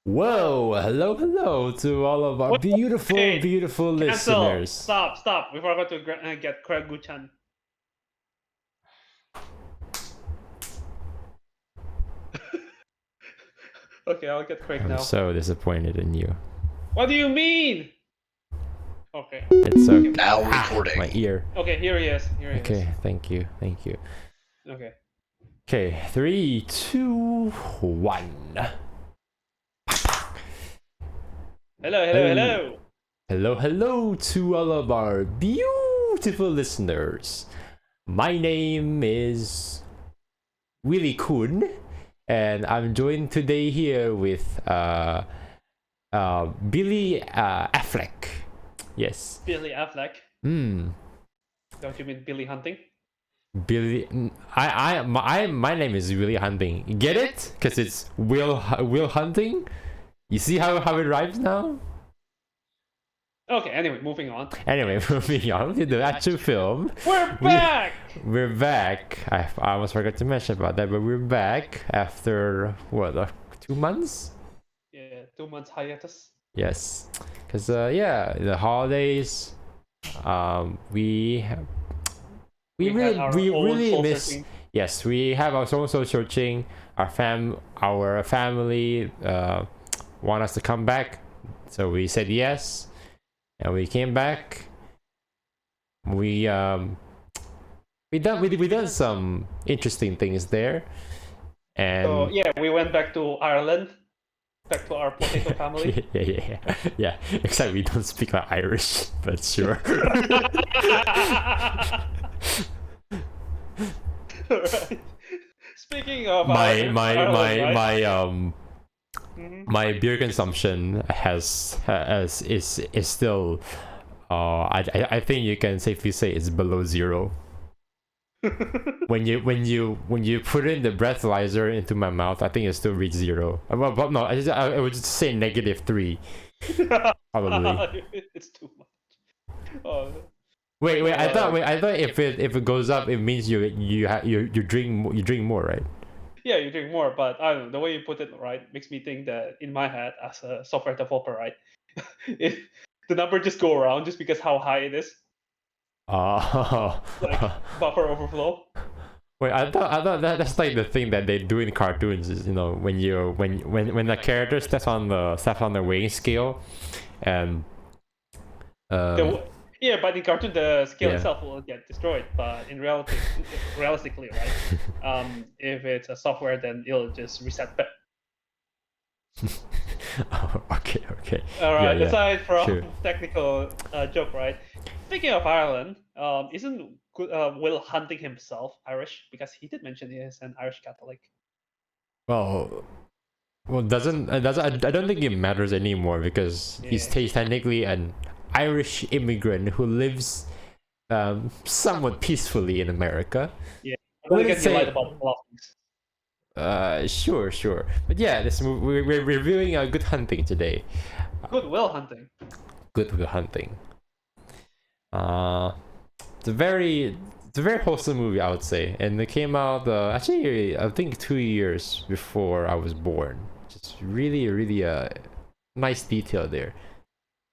Whoa, hello to all of our beautiful Cancel. listeners. Stop. We forgot to get 𝓟𝓸𝓽𝓪𝓽𝓪. Okay, I'll get Craig now. I'm so disappointed in you. What do you mean? Okay. It's so Now recording. my ear. Okay, here he is. Okay, thank you. Okay. Okay, 3, 2, 1. Hello. Hello to all of our beautiful listeners. My name is Willie Kun, and I'm joined today here with Billy Affleck. Yes. Billy Affleck. Don't you mean Billy Hunting? Billy, my name is Willie Hunting. Get it? Because it's Will Hunting. You see how it rhymes now? Okay, anyway, moving on. Moving on to the actual film. We're back! We're back. I almost forgot to mention about that, but we're back after, what, 2 months? Yeah, 2 months hiatus. Yes. Because, the holidays, we really miss... Yes, we have our own soul searching. Our family want us to come back, so we said yes, and we came back. We done some interesting things there, and so yeah, we went back to Ireland, back to our potato family. yeah. Except we don't speak Irish, but sure. Right. Speaking of my beer consumption is still I think you can safely say it's below 0. when you put in the breathalyzer into my mouth, I think it still reads 0. Well, no, I would just say -3 probably. It's too much. Oh. Wait, I thought if it goes up, it means you drink more, right? Yeah, you drink more, but I don't know, the way you put it, right, makes me think that in my head, as a software developer, right, if the number just go around just because how high it is. Like buffer overflow. Wait, I thought that's like the thing that they do in cartoons, is, you know, when the character steps on the weighing scale, and yeah, but in cartoon the scale itself will get destroyed. But in reality, realistically, right? If it's a software, then it'll just reset back. Okay. All right. Aside from technical joke, right? Speaking of Ireland, isn't Will Hunting himself Irish? Because he did mention he is an Irish Catholic. Well, doesn't I don't think it matters anymore, because he's technically an Irish immigrant who lives somewhat peacefully in America. Yeah, I don't get lied about a lot of things. Sure. But yeah, we're reviewing Good Hunting today. Good Will Hunting. Good Will Hunting. It's a very wholesome movie, I would say, and it came out actually I think 2 years before I was born. Just really nice detail there.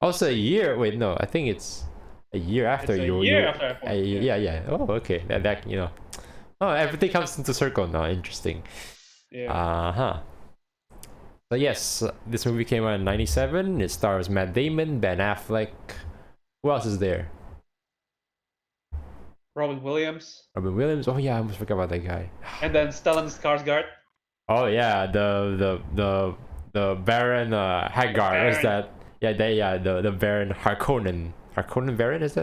Also a year. Wait, no, I think it's a year after you. Yeah. Oh, okay. That you know. Oh, everything comes into circle now. Interesting. Yeah. So yes, this movie came out in '97. It stars Matt Damon, Ben Affleck. Who else is there? Robin Williams. Oh yeah, I almost forgot about that guy. And then Stellan Skarsgård. Oh yeah, the Baron Hagar. What's that? Yeah, the Baron Harkonnen. Harkonnen Baron, is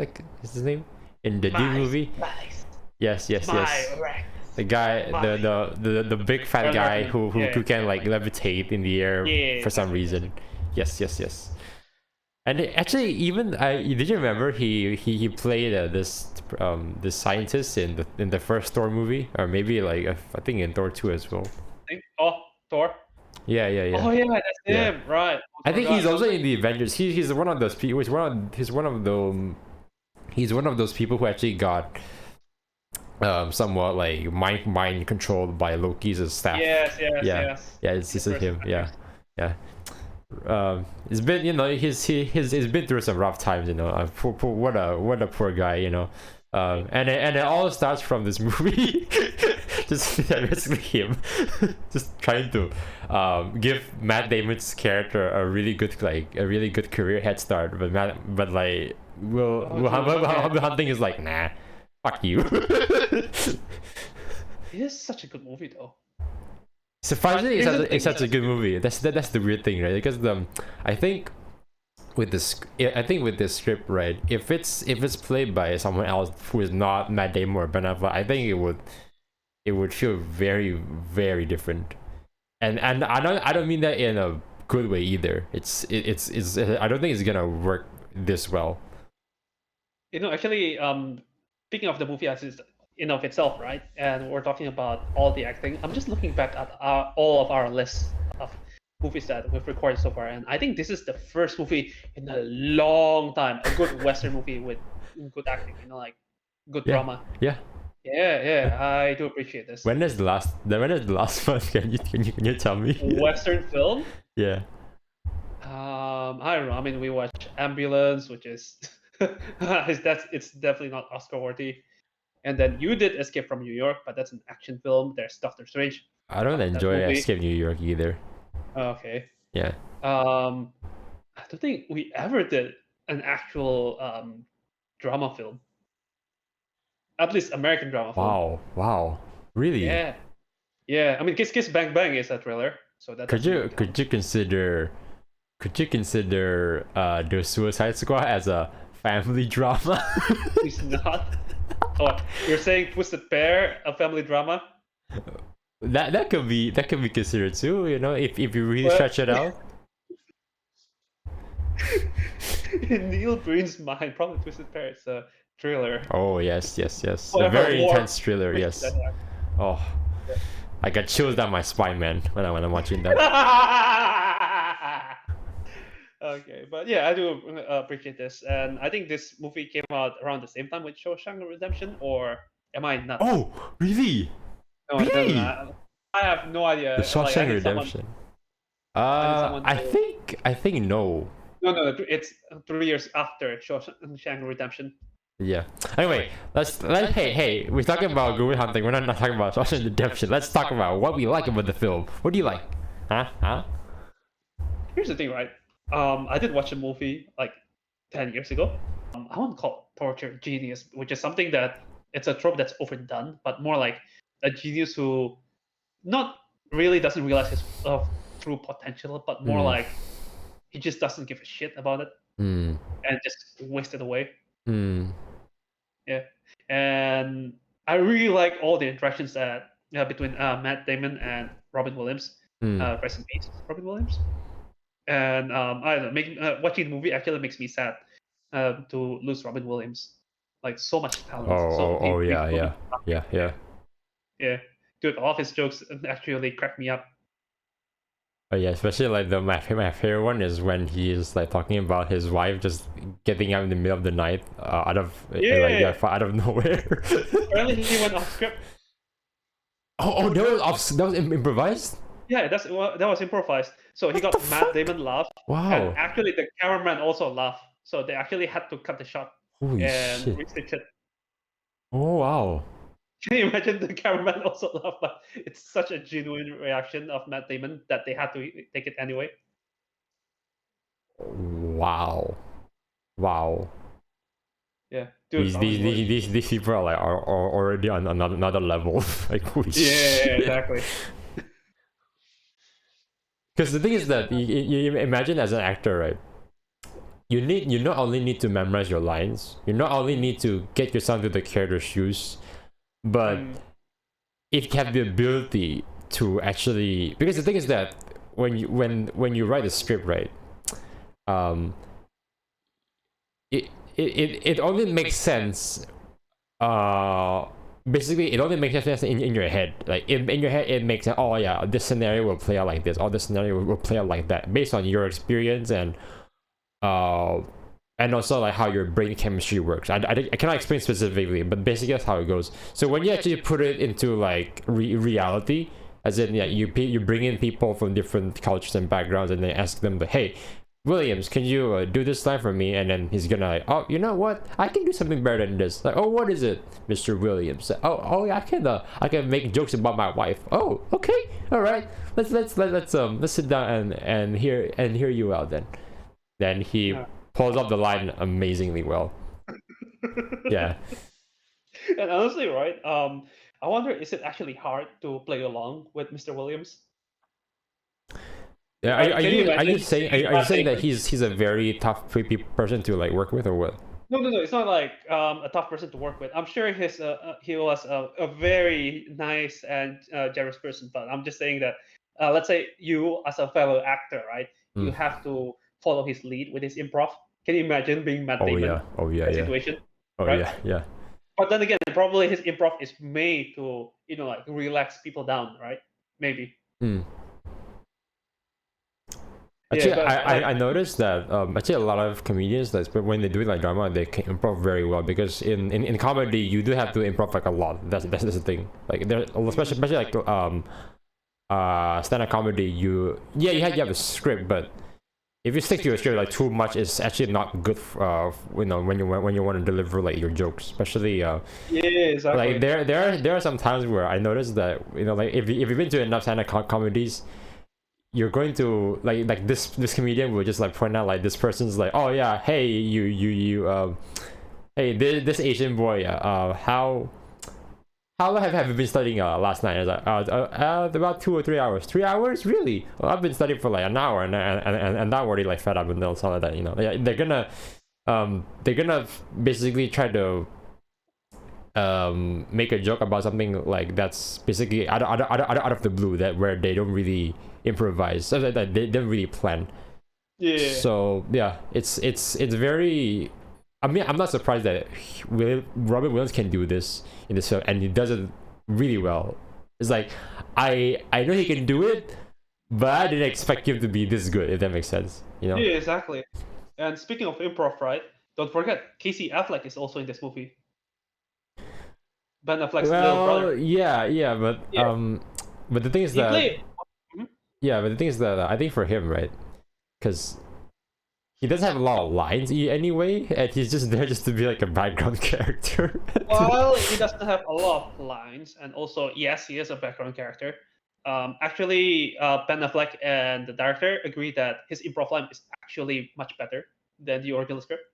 his name in the Dune movie? Yes. The guy, the big fat guy who can like levitate in the air for some reason. Yes. And actually, even did you remember he played this scientist in the first Thor movie, or maybe like I think in Thor 2 as well. Thor. Yeah. Oh yeah, that's him, right? I think he's also in the Avengers. He's one of those people. He's one of those people who actually got somewhat like mind controlled by Loki's staff. Yes. Yeah, it's him. Yeah. Yeah. It's been, you know, he's been through some rough times, you know. What a poor guy, you know. And it all starts from this movie. Just basically him just trying to give Matt Damon's character a really good career head start, but like Will Hunting is like, nah, fuck you. It is such a good movie though. Surprisingly, it's such a good movie. That's the weird thing, right? Because I think with this script, right, if it's played by someone else who is not Matt Damon or Ben Affleck, I think it would feel very, very different. And I don't mean that in a good way either. It's I don't think it's gonna work this well. You know, actually, speaking of the movie as is in of itself, right? And we're talking about all the acting. I'm just looking back at all of our lists of movies that we've recorded so far, and I think this is the first movie in a long time, a good Western movie with good acting. You know, like good drama. Yeah. Yeah, I do appreciate this. When is the last one? Can you tell me? Western film? Yeah. I don't know. I mean, we watched Ambulance, which is it's definitely not Oscar worthy. And then you did Escape from New York, but that's an action film. There's Doctor Strange. I don't enjoy Escape New York either. Okay. Yeah. I don't think we ever did an actual drama film. At least American drama film. Wow. Really? Yeah. I mean, Kiss Kiss Bang Bang is a thriller, so that could you consider the Suicide Squad as a family drama? It's not. Oh, you're saying Twisted Pair, a family drama? That could be considered too. You know, if you really stretch it out. In Neil Breen's mind, probably Twisted Pair is a thriller. Oh yes. A very intense thriller. Yes. Oh, I got chills down my spine, man, when I'm watching that. Okay, but yeah, I do appreciate this, and I think this movie came out around the same time with Shawshank Redemption, or am I nuts? Oh, really? No, really? I have no idea. The Shawshank Redemption. I think no. No, it's 3 years after Shawshank Redemption. Yeah. Anyway, let's hey, we're talking about Good Will Hunting. We're not talking about Shawshank Redemption. Let's talk about what we like about the film. What do you like? Huh? Here's the thing, right? I did watch a movie like 10 years ago. I won't call it torture genius, which is something that it's a trope that's overdone, but more like a genius who not really doesn't realize his true potential, but more like he just doesn't give a shit about it and just waste it away. Yeah, and I really like all the interactions that between Matt Damon and Robin Williams. Rest in peace, Robin Williams. And I don't know, watching the movie actually makes me sad to lose Robin Williams. Like so much talent. Yeah. Dude, all of his jokes actually crack me up. Oh yeah, especially like my favorite one is when he is like talking about his wife just getting out in the middle of the night out of nowhere. Apparently he went off script. Oh, that was improvised. Yeah, that was improvised. So he got Matt Damon laugh. Wow. And actually the cameraman also laughed. So they actually had to cut the shot and restitch it. Oh wow. Can you imagine the cameraman also laughed? But it's such a genuine reaction of Matt Damon that they had to take it anyway. Wow. Yeah, dude. These people are like are already on another level. Like holy shit. Yeah, exactly. Because the thing is that you imagine as an actor, right? You not only need to memorize your lines, you not only need to get yourself into the character's shoes, but if you have the ability to actually, because the thing is that when you write a script, right, it only makes sense. Basically, it only makes sense in your head. Like in your head, it makes sense. Oh yeah, this scenario will play out like this. Or this scenario will play out like that, based on your experience and also like how your brain chemistry works. I cannot explain specifically, but basically that's how it goes. So when you actually put it into like reality, As in, yeah, you bring in people from different cultures and backgrounds, and they ask them, hey, Williams, can you do this line for me? And then he's gonna like, oh, you know what? I can do something better than this. Like, oh, what is it, Mr. Williams? Oh, yeah, I can make jokes about my wife. Oh, okay, all right. Let's sit down and hear you out then. Then he pulls up the line amazingly well. Yeah. And honestly, right? I wonder, is it actually hard to play along with Mr. Williams? Yeah, are you saying that he's a very tough person to like work with, or what? No. It's not like a tough person to work with. I'm sure he was a very nice and generous person. But I'm just saying that, let's say you as a fellow actor, right? You have to follow his lead with his improv. Can you imagine being Matt Damon? In that situation. Oh right? yeah. But then again, probably his improv is made to like relax people down, right? Maybe. Actually, I noticed that actually a lot of comedians, that when they do like drama, they can improv very well, because in comedy you do have to improv like a lot. That's the thing. Like there, especially like stand-up comedy, you have a script, but if you stick to your script like too much, it's actually not good. When you want to deliver like your jokes, especially exactly. Like there are some times where I noticed that like if you've been to enough stand-up comedies, you're going to like this comedian will just like point out like this person's like, oh yeah, hey hey this Asian boy, how long have you been studying last night? I was like, about 2 or 3 hours. 3 hours, really? Well, I've been studying for like an hour, and I'm already like fed up and all of that. They're gonna basically try to make a joke about something like that's basically out of the blue, that where they don't really improvise, so that they don't really plan. Yeah. So yeah, it's very. I mean, I'm not surprised that Robin Williams can do this in this film, and he does it really well. It's like I know he can do it, but I didn't expect him to be this good, if that makes sense. Yeah, exactly. And speaking of improv, right? Don't forget, Casey Affleck is also in this movie. Ben Affleck's little brother. But the thing is that I think for him, right? Because he doesn't have a lot of lines anyway, and he's just there just to be like a background character. Well, he doesn't have a lot of lines, and also, yes, he is a background character. Actually, Ben Affleck and the director agree that his improv line is actually much better than the original script.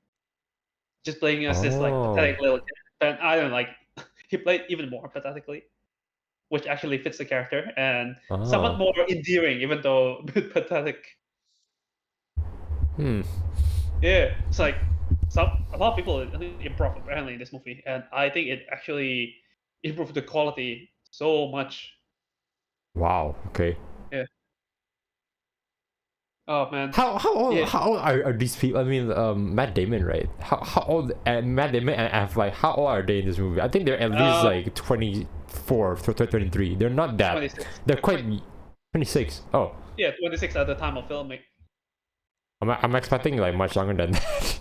Just playing as this like pathetic little kid. And I don't like, he played even more pathetically, which actually fits the character and somewhat more endearing, even though pathetic. Yeah, it's like a lot of people improv apparently in this movie, and I think it actually improved the quality so much. Wow. Okay. Yeah. Oh man. How old are these people? I mean, Matt Damon, right? How old? And Matt Damon and Affleck, how old are they in this movie? I think they're at least like 24, 23. They're not that. 26. They're quite 26. Oh. Yeah, 26 at the time of filming. I'm expecting like much younger than that.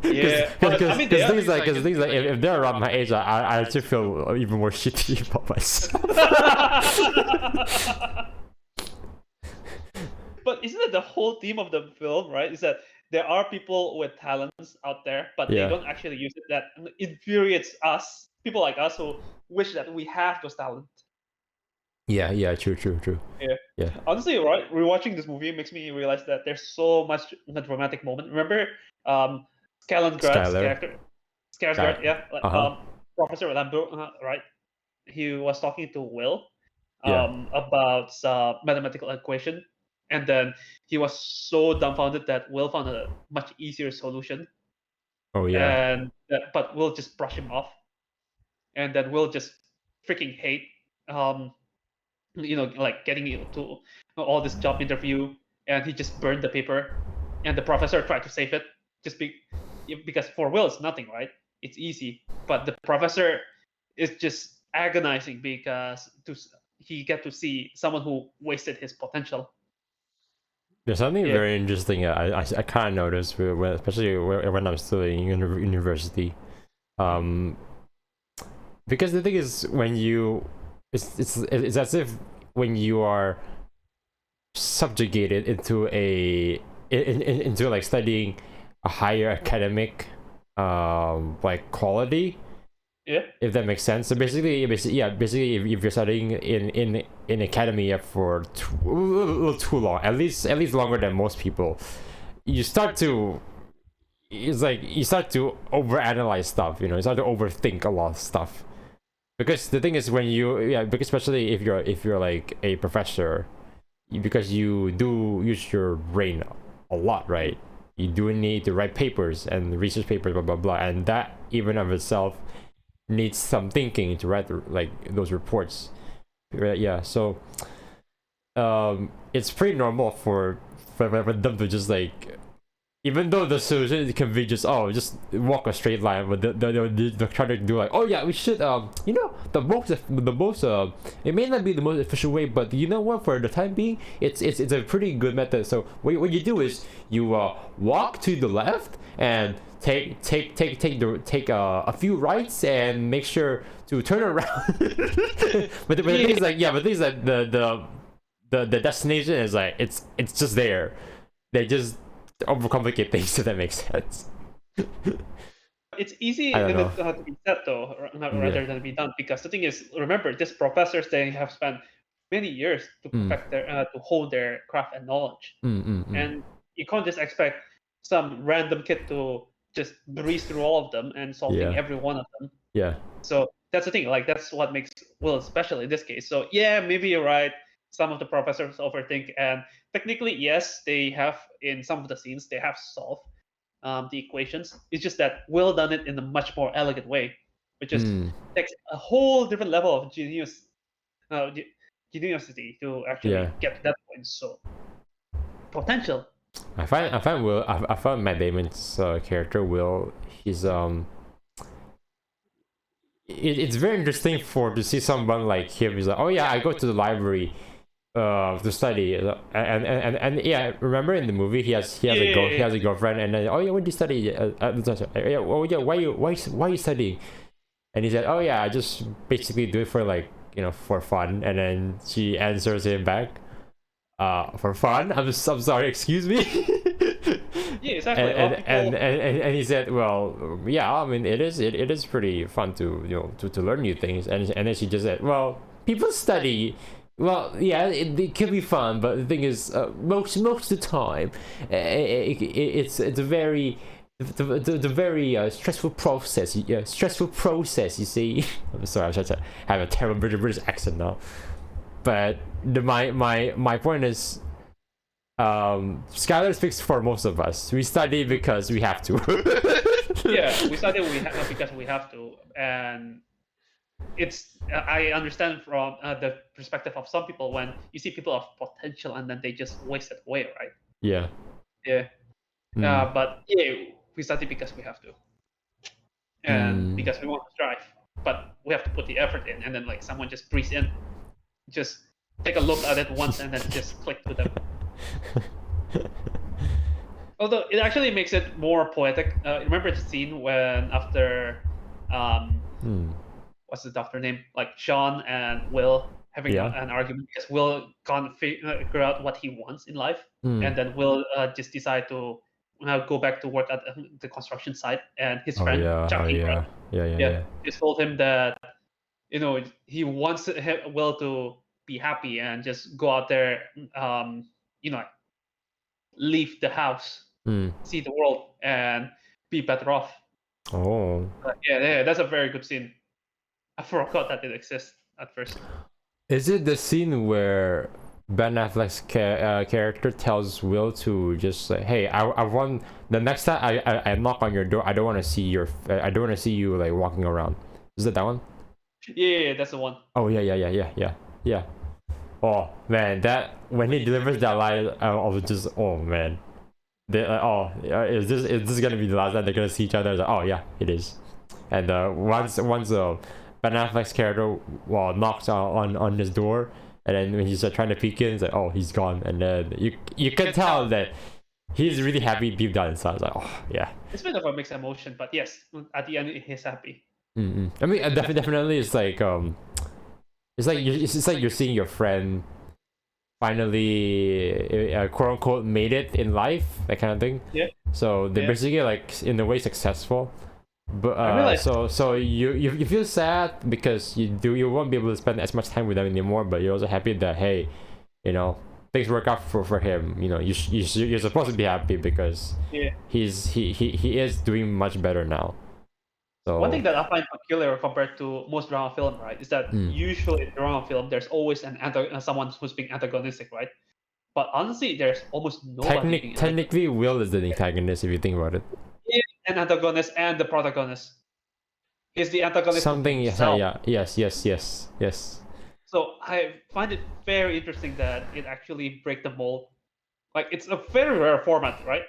Yeah, because things like if they're around my age, I actually feel even more shitty about myself. But isn't it the whole theme of the film, right? Is that there are people with talents out there, but they don't actually use it. That infuriates us, people like us who wish that we have those talents. Yeah, true. Yeah. Honestly, right, rewatching this movie makes me realize that there's so much dramatic moment. Remember, Skarsgård's character, Professor Lambo, right? He was talking to Will, about mathematical equation, and then he was so dumbfounded that Will found a much easier solution. Oh yeah. But Will just brush him off, and then Will just freaking hate like getting into all this job interview, and he just burned the paper, and the professor tried to save it because for Will it's nothing, right? It's easy, but the professor is just agonizing because he get to see someone who wasted his potential. There's something very interesting I kind of noticed, especially when I'm still in university, because the thing is, when you it's as if when you are subjugated into into like studying a higher academic like quality, if that makes sense. So basically if you're studying in academia for a little too long, at least longer than most people, you start to overanalyze stuff, you start to overthink a lot of stuff. Because the thing is, when because especially if you're like a professor, because you do use your brain a lot, right? You do need to write papers and research papers, blah blah blah, and that even of itself needs some thinking to write like those reports, right? Yeah, so it's pretty normal for them to just like, even though the solution can be just walk a straight line, but they're trying to do like, oh yeah, we should the most it may not be the most efficient way, but you know what, for the time being it's a pretty good method. So what you do is you walk to the left and take a few rights and make sure to turn around. but the thing is like, but the thing is that the destination is like, it's just there. They just overcomplicate things, if that makes sense. It's easy to be said though, rather than be done, because the thing is, remember, these professors, they have spent many years to perfect their to hone their craft and knowledge, and you can't just expect some random kid to just breeze through all of them and solving every one of them. Yeah. So that's the thing, like that's what makes Will special in this case. So yeah, maybe you're right. Some of the professors overthink, and technically, yes, they have, in some of the scenes, they have solved the equations. It's just that Will done it in a much more elegant way, which just takes a whole different level of geniusity to actually get to that point. So potential. I find Matt Damon's character Will. It's very interesting to see someone like him. He's like, oh yeah, I go to the library to study, and yeah, remember in the movie he has a girlfriend, and then, oh yeah, what do you study? Oh yeah, why you studying? And he said, oh yeah, I just basically do it for like, for fun. And then she answers him back, for fun? I'm sorry, excuse me. Yeah, exactly. And he said, well, yeah, I mean, it is pretty fun to to learn new things. And then she just said, well, people study. Well, yeah, it can be fun, but the thing is, most of the time, it's a very very stressful process. Stressful process. You see. I'm sorry, I'm trying to have a terrible British accent now. But my point is, Skylar speaks for most of us. We study because we have to. Yeah, we study because we have to, and I understand from the perspective of some people when you see people of potential and then they just waste it away, right? Yeah. But yeah, we study because we have to, and because we want to strive, but we have to put the effort in, and then like someone just breeze in, just take a look at it once and then just click to them. Although it actually makes it more poetic. Remember the scene when after what's the doctor name? Like Sean and Will having an argument because Will can't figure out what he wants in life, and then Will just decide to go back to work at the construction site, and his friend Chucky just told him that he wants Will to be happy and just go out there, leave the house, see the world, and be better off. Oh. Yeah, that's a very good scene. I forgot that it exists at first. Is it the scene where Ben Affleck's character tells Will to just say, "Hey, I want the next time I knock on your door, I don't want to see you like walking around." Is it that one? Yeah, that's the one. Oh yeah. Oh man, that when he delivers that line, I was just, oh man, is this gonna be the last time they're gonna see each other? I was like, oh yeah, it is. And once Ben Affleck's character knocks on his door, and then when he's trying to peek in, it's like, oh, he's gone. And then you can tell that he's really happy deep down inside. It's like, oh yeah. It's a bit of a mixed emotion, but yes, at the end he's happy. I mean, definitely it's like It's like it's like you're seeing your friend finally, quote unquote, made it in life, that kind of thing. Yeah. So they're Yeah. basically like in a way successful. But I realized. so you feel sad because you won't be able to spend as much time with them anymore. But you're also happy that, hey, you know, things work out for him. You know, you're supposed to be happy because Yeah. he is doing much better now. So One thing that I find peculiar compared to most drama film, right, is that usually in drama film there's always someone who's being antagonistic, right? But honestly, there's almost nobody being technically, Will is the antagonist if you think about it. an antagonist and the protagonist. He's the antagonist Something, himself. yes. So I find it very interesting that it actually break the mold. Like it's a very rare format, right?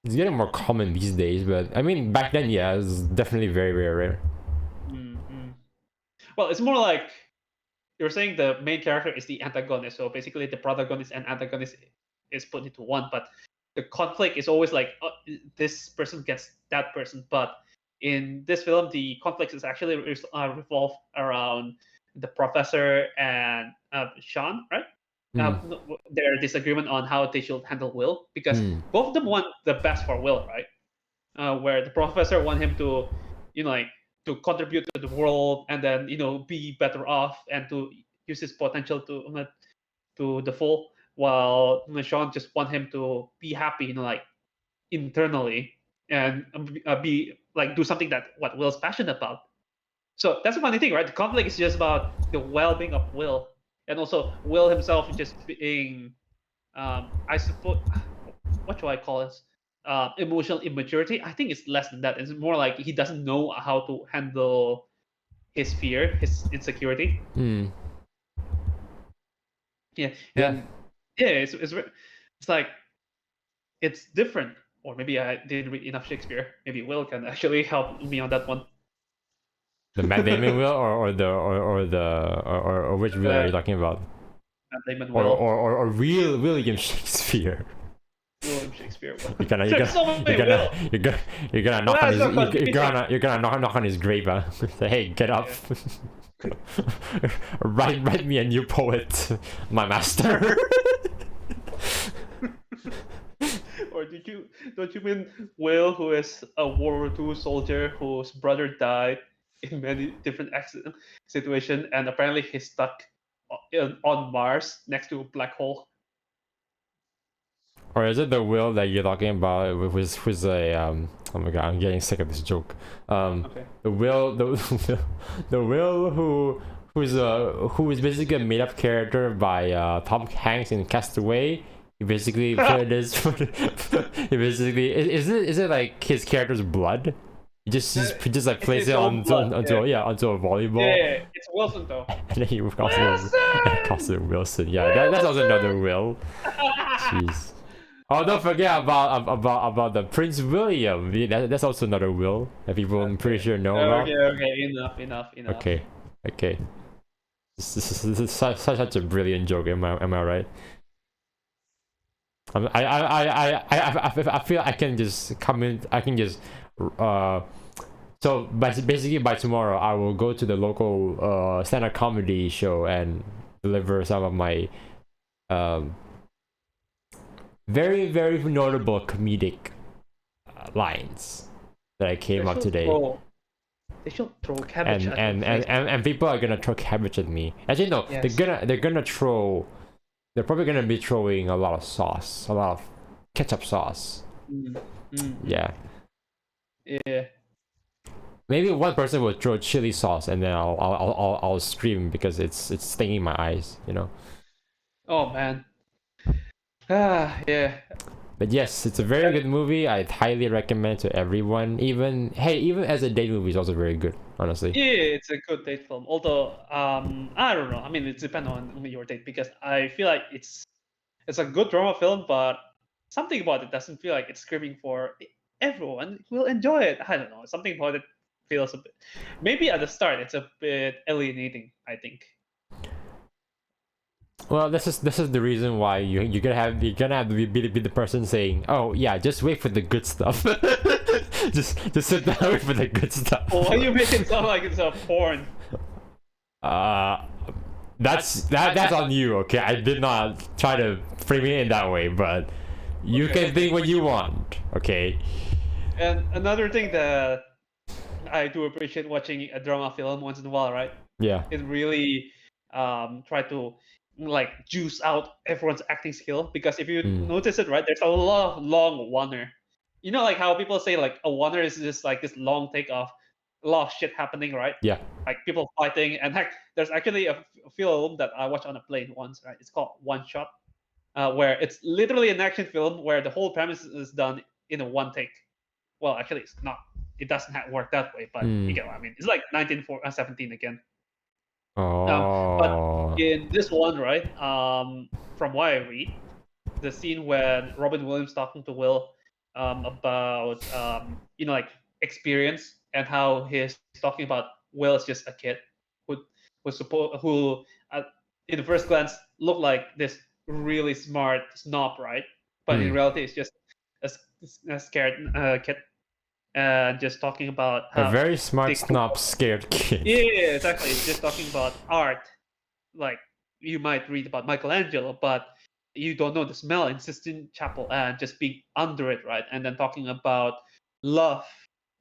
It's getting more common these days, but I mean back then, yeah, it was definitely very rare. Well, it's more like you're saying the main character is the antagonist, so basically the protagonist and antagonist is put into one, but the conflict is always like this person gets that person. But in this film, the conflict is actually revolved around the professor and Sean, right? Their disagreement on how they should handle Will, because both of them want the best for Will, right? Where the professor want him to, like to contribute to the world and then be better off and to use his potential to the full, while Sean just want him to be happy, like internally, and be like do something that what Will's passionate about. So that's a funny thing, right? The conflict is just about the well-being of Will, and also Will himself just being, I suppose, what do I call this? Emotional immaturity. I think it's less than that. It's more like he doesn't know how to handle his fear, his insecurity. Yeah, and it's like it's different. Or maybe I didn't read enough Shakespeare. Maybe Will can actually help me on that one. The Matt Damon Will, or which Will are you talking about? Matt Damon Will. Or real William Shakespeare. William Shakespeare. You're gonna knock on his grave, huh? Say, hey, get up. Yeah. write me a new poet, my master. Or don't you mean Will, who is a World War II soldier whose brother died in many different accident situations, and apparently he's stuck on Mars next to a black hole? Or is it the Will that you're talking about, who's a oh my god, I'm getting sick of this joke. Okay. The Will, the Will who is basically a made up character by Tom Hanks in Castaway. He basically put this. He basically is it like his character's blood? He just like plays it onto a volleyball. Yeah, it's Wilson though. And then he calls it Wilson. Yeah, that's also another Will. Jeez. Oh, don't forget about the Prince William. That's also another Will that people I'm pretty sure know about. Okay, enough. Okay. This is such a brilliant joke. Am I right? I feel I can just come in. I can just so basically by tomorrow I will go to the local stand-up comedy show and deliver some of my very notable comedic lines that I came up today. They should throw cabbage and people are gonna throw cabbage at me. Actually no, yes. They're probably gonna be throwing a lot of sauce, a lot of ketchup sauce. Yeah. Maybe one person will throw chili sauce, and then I'll scream because it's stinging my eyes, you know. Oh man. Yeah. But yes, it's a very good movie. I'd highly recommend to everyone. Even as a date movie, it's also very good, honestly. Yeah, it's a good date film. Although, I don't know. I mean, it depends on your date, because I feel like it's a good drama film, but something about it doesn't feel like it's screaming for everyone will enjoy it. I don't know. Something about it feels a bit. Maybe at the start, it's a bit alienating, I think. Well, this is the reason why you're gonna have to be the person saying, oh yeah, just wait for the good stuff. just sit down, wait for the good stuff. Why you make it sound like it's a porn? That's on you, okay? I did not try to frame it in that way, but you can think what you want, okay? And another thing that I do appreciate watching a drama film once in a while, right? Yeah. It really try to like juice out everyone's acting skill, because if you notice it, right, there's a lot of long oneer. You know, like how people say like a oneer is just like this long take of a lot of shit happening, right? Yeah. Like people fighting, and heck, there's actually a film that I watched on a plane once, right? It's called One Shot, where it's literally an action film where the whole premise is done in a one take. Well, actually, it's not. It doesn't work that way, but you get what I mean. It's like 1917 again. But Oh. in this one, right, from what I read, the scene when Robin Williams talking to Will about like experience, and how he's talking about Will is just a kid who who in the first glance looked like this really smart snob, right? But in reality, it's just a, a scared kid, and just talking about A how very smart snob scared kid. yeah, exactly. It's just talking about art. Like, you might read about Michelangelo, but you don't know the smell in Sistine Chapel, and just being under it, right? And then talking about love,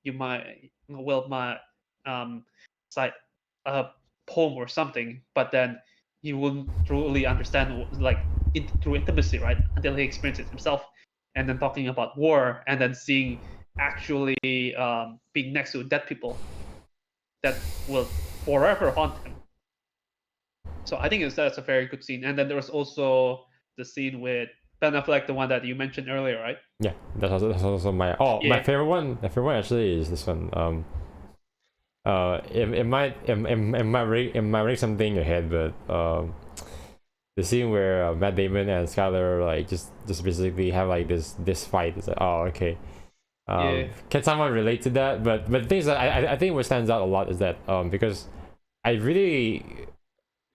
you might cite a poem or something, but then he wouldn't truly understand like through intimacy, right? Until he experiences it himself. And then talking about war, and then seeing actually being next to dead people that will forever haunt him. So I think that's a very good scene. And then there was also the scene with Ben Affleck, the one that you mentioned earlier, right? Yeah, that's also my my favorite one. My favorite one actually is this one. It might ring something in your head, but the scene where Matt Damon and Skyler like just basically have like this fight. It's like, oh, okay. Can someone relate to that? But the thing is that I think what stands out a lot is that because I really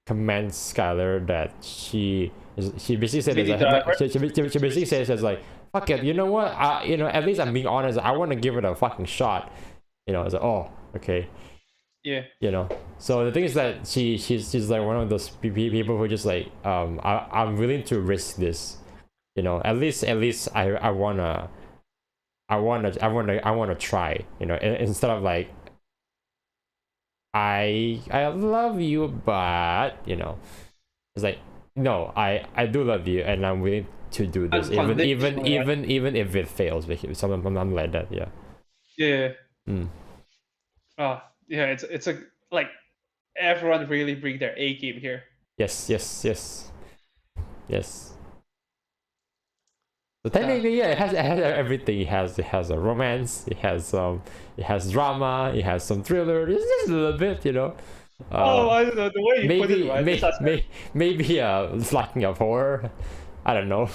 commend Skyler that she basically said she basically says as like, fuck it, you know what, at least I'm being honest, I want to give it a fucking shot. It's like, oh, okay. Yeah. So the thing is that she's like one of those people who just like I'm willing to risk this. At least I wanna try. Instead of like I love you, but it's like, no, I do love you, and I'm willing to do this, even if it fails, because something like that. Yeah. Yeah, it's a like everyone really bring their A game here. Yes. So technically, yeah, it has everything. It has a romance. It has drama. It has some thriller. It's just a little bit, I don't know the way you put it, right? Maybe it's lacking of horror. I don't know.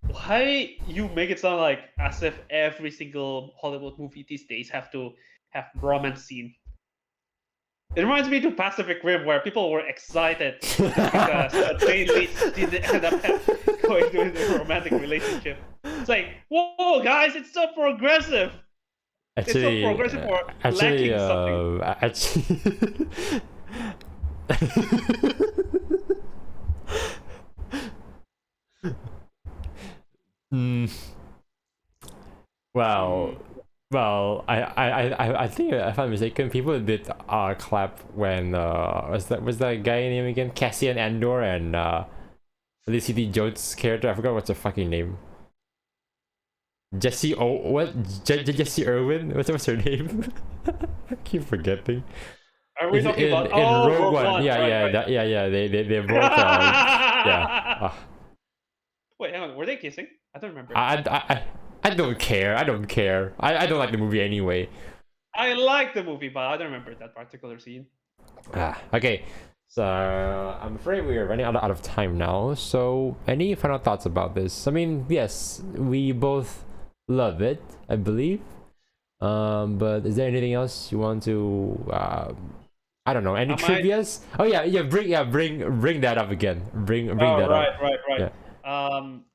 Why you make it sound like as if every single Hollywood movie these days have to have romance scene? It reminds me of Pacific Rim, where people were excited because the main lead didn't end up going to a romantic relationship. It's like, whoa, guys, it's so progressive. Actually, it's so progressive for lacking something. Well, I think if I'm mistaken, people did clap when was that guy name again? Cassian Andor and Felicity Jones' character. I forgot what's her fucking name. Jesse Jesse Irwin? What's her name? I keep forgetting. Are we talking about in Rogue One? Yeah. They both yeah. Wait, hang on. Were they kissing? I don't remember. I don't care. I don't care. I don't like the movie anyway. I like the movie, but I don't remember that particular scene. Okay. So I'm afraid we are running out of time now. So any final thoughts about this? I mean, yes, we both love it, I believe. But is there anything else you want to I don't know, any trivias? Oh yeah, bring that up again. Bring that up. Right. Yeah.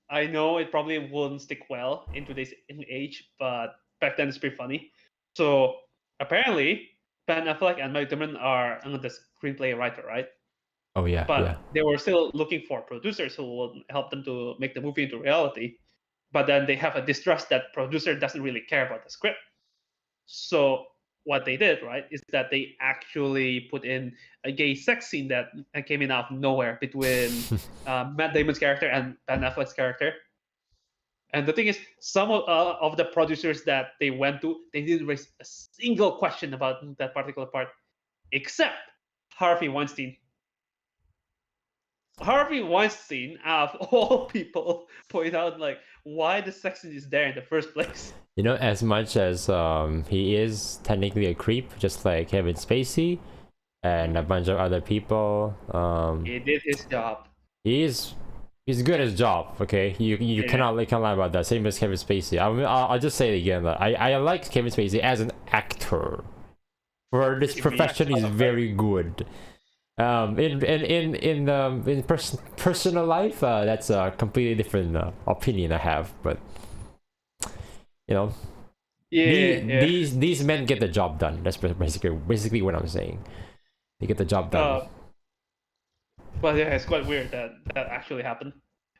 I know it probably wouldn't stick well in today's age, but back then it's pretty funny. So apparently, Ben Affleck and Matt Damon are the screenplay writer, right? Oh yeah, But yeah. they were still looking for producers who will help them to make the movie into reality. But then they have a distrust that producer doesn't really care about the script. So what they did, right, is that they actually put in a gay sex scene that came in out of nowhere between Matt Damon's character and Ben Affleck's character. And the thing is, some of the producers that they went to, they didn't raise a single question about that particular part, except Harvey Weinstein. Harvey Weinstein, out of all people, point out like why the sex scene is there in the first place. You know, as much as he is technically a creep, just like Kevin Spacey and a bunch of other people, He did his job. he's good at his job. Okay, you Yeah. cannot lie about that. Same as Kevin Spacey. I'll just say it again. That I like Kevin Spacey as an actor. For this profession, he's very good. In personal life, that's a completely different opinion I have. But you know, these men get the job done. That's basically what I'm saying. They get the job done. But yeah, it's quite weird that that actually happened.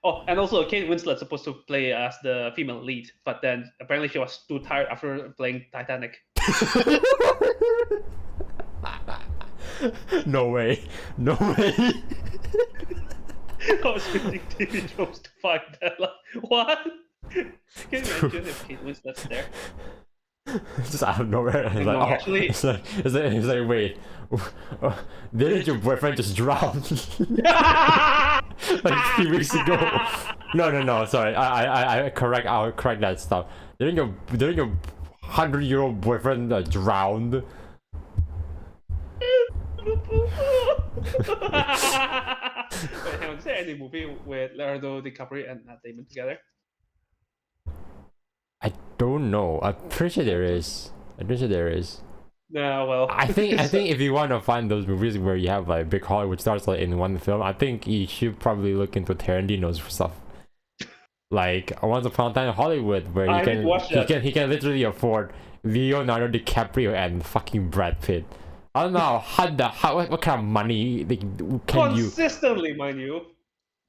Oh, and also Kate Winslet's supposed to play as the female lead, but then apparently she was too tired after playing Titanic. No way. No way. I was reading TV shows to find that. Like, what? Can you imagine if Kate Winslet's there? Just out of nowhere. It's like, No, oh, actually- it's like, wait, didn't your boyfriend just drown like 3 weeks ago? No. Sorry, I'll correct that stuff. Didn't your 100-year-old boyfriend drowned? Wait, hang on. Is there any movie with Leonardo DiCaprio and Matt Damon together? I don't know. I'm pretty sure there is. No, well. I think if you want to find those movies where you have like big Hollywood stars like in one film, I think you should probably look into Tarantino's stuff. Like Once Upon a Time in Hollywood, where he can literally afford Leonardo DiCaprio and fucking Brad Pitt. I don't know what kind of money can you Consistently, mind you,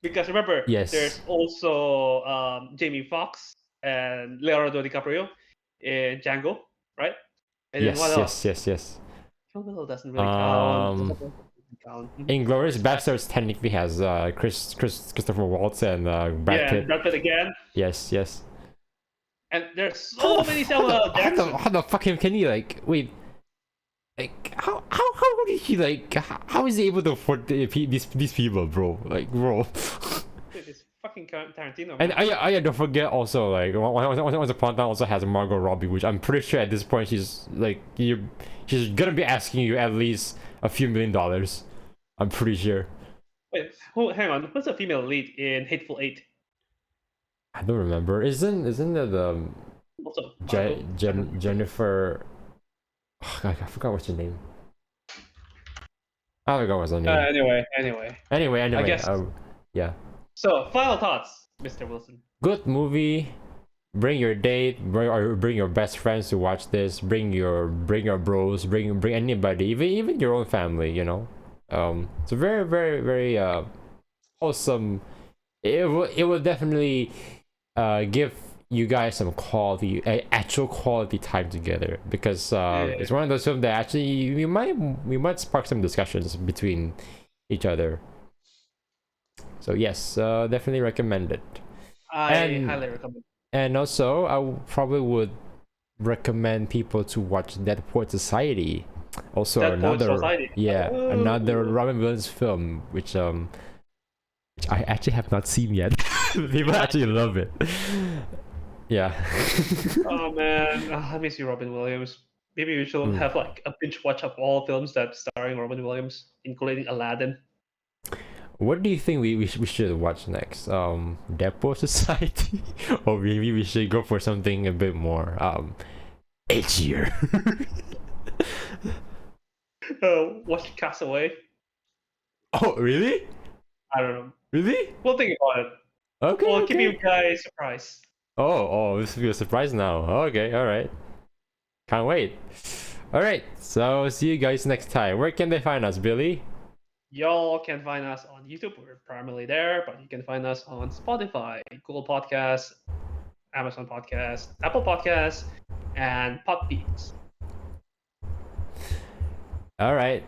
because remember, Yes. there's also Jamie Foxx and Leonardo DiCaprio in Django, right? And then what else? yes. Kill Bill doesn't really count. Doesn't count. Inglourious Basterds technically has Christopher Waltz and Brad Pitt. Brad Pitt again. Yes. And there's so many Samuel Jackson. How the fuck can he like wait? Like how did he like how is he able to afford these people, bro? Like, bro. It's fucking Tarantino. And I don't forget also like Once Upon a Time also has Margot Robbie, which I'm pretty sure at this point she's gonna be asking you at least a few $1 million. I'm pretty sure. Wait, hang on. What's the female lead in Hateful Eight? I don't remember. Isn't that Also, Jennifer? Oh, God, I forgot what's her name. I forgot what's her name. Anyway. Anyway. I guess. Yeah. So, final thoughts, Mr. Wilson. Good movie. Bring your date, bring your best friends to watch this. Bring your bros, bring anybody, even your own family. You know, it's a very very awesome. It will definitely give you guys some actual quality time together, because it's one of those films that actually we might spark some discussions between each other. So yes, definitely recommend it. I highly recommend. And also, I probably would recommend people to watch Dead Poets Society. Also, another Robin Williams film, which I actually have not seen yet. People actually love it. Yeah. Oh man, I miss you, Robin Williams. Maybe we should have like a binge watch of all films that starring Robin Williams, including Aladdin. What do you think we should watch next? Dead Poets Society, or maybe we should go for something a bit more edgier. Watch Castaway. Oh really? I don't know. Really? We'll think about it. Okay. We'll keep you guys surprised. Oh, this will be a surprise now. Okay, all right. Can't wait. All right, so see you guys next time. Where can they find us, Billy? Y'all can find us on YouTube. We're primarily there, but you can find us on Spotify, Google Podcasts, Amazon Podcasts, Apple Podcasts, and Podbeans. All right,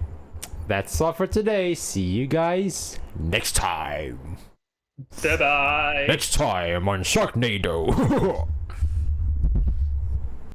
that's all for today. See you guys next time. Bye bye. Next time on Sharknado.